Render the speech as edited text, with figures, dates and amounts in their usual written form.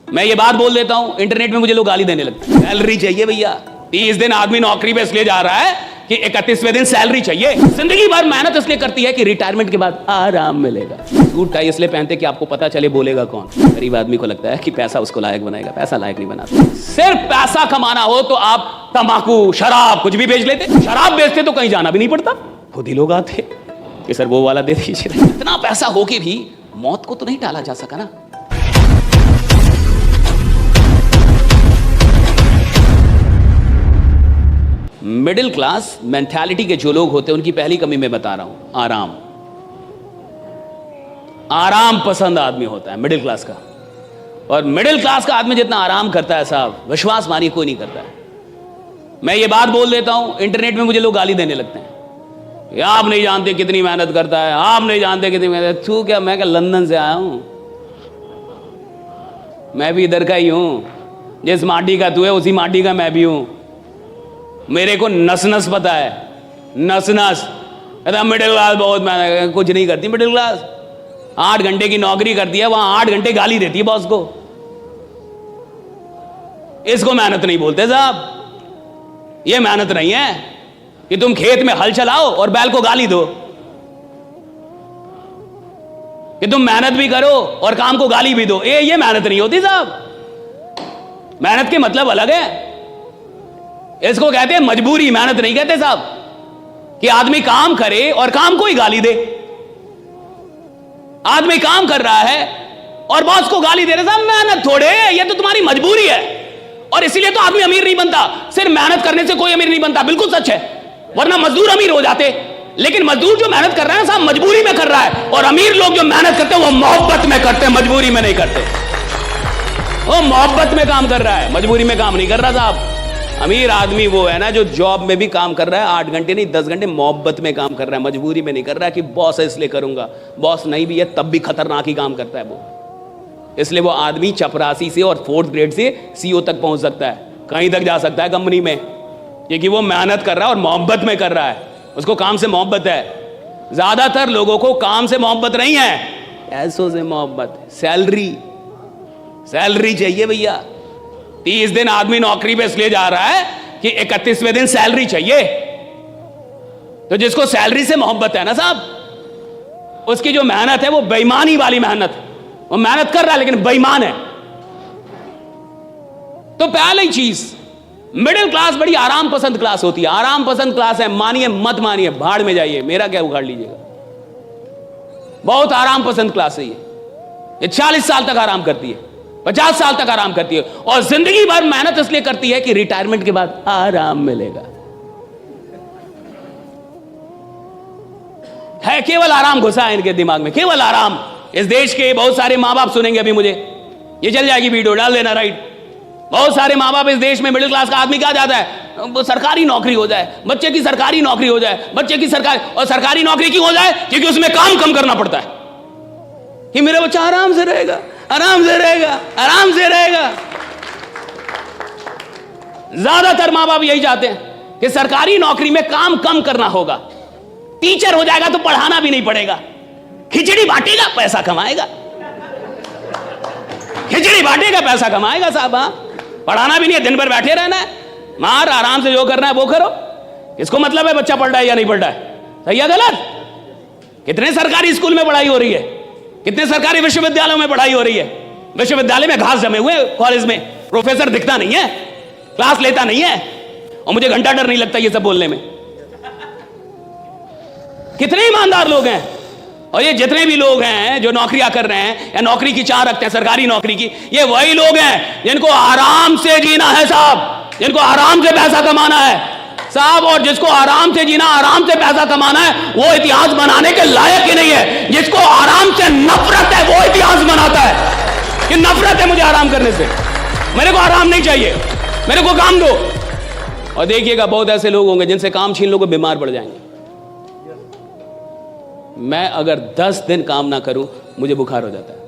मैं ये बात बोल देता हूं, इंटरनेट में मुझे लोग गाली देने लगते हैं। सैलरी चाहिए भैया। 30 दिन आदमी नौकरी पे इसलिए जा रहा है कि 31वें दिन सैलरी चाहिए। जिंदगी भर मेहनत इसलिए करती है कि रिटायरमेंट के बाद आराम मिलेगा। सूट टाई इसलिए पहनते कि आपको पता चले बोलेगा कौन। गरीब आदमी को लगता है कि पैसा उसको लायक बनाएगा, पैसा लायक नहीं बनाता। सिर्फ पैसा कमाना हो तो आप तंबाकू, शराब कुछ भी बेच लेते। शराब बेचते तो कहीं जाना भी नहीं पड़ता, खुद ही लोग आते कि सर वो वाला दे दीजिए। इतना पैसा हो के भी मौत को तो नहीं टाला जा सका ना। मिडिल क्लास मेंटालिटी के जो लोग होते हैं उनकी पहली कमी मैं बता रहा हूं, आराम। आराम पसंद आदमी होता है मिडिल क्लास का। और मिडिल क्लास का आदमी जितना आराम करता है साहब, विश्वास मानिए कोई नहीं करता है। मैं ये बात बोल देता हूं, इंटरनेट में मुझे लोग गाली देने लगते हैं, आप नहीं जानते कितनी मेहनत करता है, आप नहीं जानते कितनी मेहनत। तू क्या, मैं क्या लंदन से आया हूं? मैं भी इधर का ही हूं। जिस माटी का तू है उसी माटी का मैं भी हूं। मेरे को नस नस पता है, नस नस। मिडिल क्लास बहुत मेहनत, कुछ नहीं करती मिडिल क्लास। 8 घंटे की नौकरी करती है, वहां 8 घंटे गाली देती है बॉस को। इसको मेहनत नहीं बोलते साहब। ये मेहनत नहीं है कि तुम खेत में हल चलाओ और बैल को गाली दो, कि तुम मेहनत भी करो और काम को गाली भी दो। ये मेहनत नहीं होती साहब। मेहनत के मतलब अलग है। इसको कहते हैं मजबूरी, मेहनत नहीं कहते साहब। कि आदमी काम करे और काम को ही गाली दे। आदमी काम कर रहा है और बॉस को गाली दे रहे साहब, मेहनत थोड़े, ये तो तुम्हारी मजबूरी है। और इसीलिए तो आदमी अमीर नहीं बनता। सिर्फ मेहनत करने से कोई अमीर नहीं बनता, बिल्कुल सच है। वरना मजदूर अमीर हो जाते। लेकिन मजदूर जो मेहनत कर रहा है साहब, मजबूरी में कर रहा है। और अमीर लोग जो मेहनत करते हैं वो मोहब्बत में करते हैं, मजबूरी में नहीं करते। वो मोहब्बत में काम कर रहा है, मजबूरी में काम नहीं कर रहा साहब। अमीर आदमी वो है ना जो जॉब में भी काम कर रहा है, 8 घंटे नहीं 10 घंटे मोहब्बत में काम कर रहा है, मजबूरी में नहीं कर रहा है कि बॉस है इसलिए करूंगा। बॉस नहीं भी है तब भी खतरनाक ही काम करता है वो। इसलिए वो आदमी चपरासी से और 4th ग्रेड से CEO तक पहुंच सकता है, कहीं तक जा सकता है कंपनी में, क्योंकि वो मेहनत कर रहा है और मोहब्बत में कर रहा है। उसको काम से मोहब्बत है। ज्यादातर लोगों को काम से मोहब्बत नहीं है, पैसों से मोहब्बत। सैलरी चाहिए भैया। 30 दिन आदमी नौकरी पे इसलिए जा रहा है कि 31वें दिन सैलरी चाहिए। तो जिसको सैलरी से मोहब्बत है ना साहब, उसकी जो मेहनत है वो बेईमानी वाली मेहनत है। वो मेहनत कर रहा है लेकिन बेईमान है। तो पहली चीज, मिडिल क्लास बड़ी आराम पसंद क्लास होती है। आराम पसंद क्लास है, मानिए मत मानिए, भाड़ में जाइए, मेरा क्या उखाड़ लीजिएगा। बहुत आराम पसंद क्लास है ये 40 साल तक आराम करती है, 50 साल तक आराम करती है। और जिंदगी भर मेहनत इसलिए करती है कि रिटायरमेंट के बाद आराम मिलेगा। है केवल आराम घुसा है इनके दिमाग में, केवल आराम। इस देश के बहुत सारे माँ बाप सुनेंगे अभी मुझे, ये चल जाएगी वीडियो, डाल देना राइट। बहुत सारे माँ बाप इस देश में, मिडिल क्लास का आदमी क्या चाहता है, सरकारी नौकरी हो जाए, बच्चे की सरकारी नौकरी हो जाए, बच्चे की सरकारी। और सरकारी नौकरी क्यों हो जाए? क्योंकि उसमें काम कम करना पड़ता है, कि मेरा बच्चा आराम से रहेगा, आराम से रहेगा, आराम से रहेगा। ज्यादातर माँ बाप यही चाहते हैं कि सरकारी नौकरी में काम कम करना होगा। टीचर हो जाएगा तो पढ़ाना भी नहीं पड़ेगा, खिचड़ी बांटेगा पैसा कमाएगा, खिचड़ी बांटेगा पैसा कमाएगा साहब। हाँ, पढ़ाना भी नहीं है, दिन भर बैठे रहना है, मार आराम से जो करना है वो करो। किसको मतलब है बच्चा पढ़ रहा है या नहीं पढ़ रहा है, सही है गलत? कितने सरकारी स्कूल में पढ़ाई हो रही है, कितने सरकारी विश्वविद्यालयों में पढ़ाई हो रही है। विश्वविद्यालय में घास जमे हुए, कॉलेज में प्रोफेसर दिखता नहीं है, क्लास लेता नहीं है, और मुझे घंटा डर नहीं लगता ये सब बोलने में। कितने ईमानदार लोग हैं। और ये जितने भी लोग हैं जो नौकरियां कर रहे हैं या नौकरी की चाह रखते हैं सरकारी नौकरी की, ये वही लोग हैं जिनको आराम से जीना है साहब, जिनको आराम से पैसा कमाना है साहब। और जिसको आराम से जीना, आराम से पैसा कमाना है, वो इतिहास बनाने के लायक ही नहीं है। जिसको आराम से नफरत है वो इतिहास बनाता है कि नफरत है मुझे आराम करने से, मेरे को आराम नहीं चाहिए, मेरे को काम दो। और देखिएगा बहुत ऐसे लोग होंगे जिनसे काम छीन लोगे बीमार पड़ जाएंगे। मैं अगर 10 दिन काम ना करूं मुझे बुखार हो जाता है।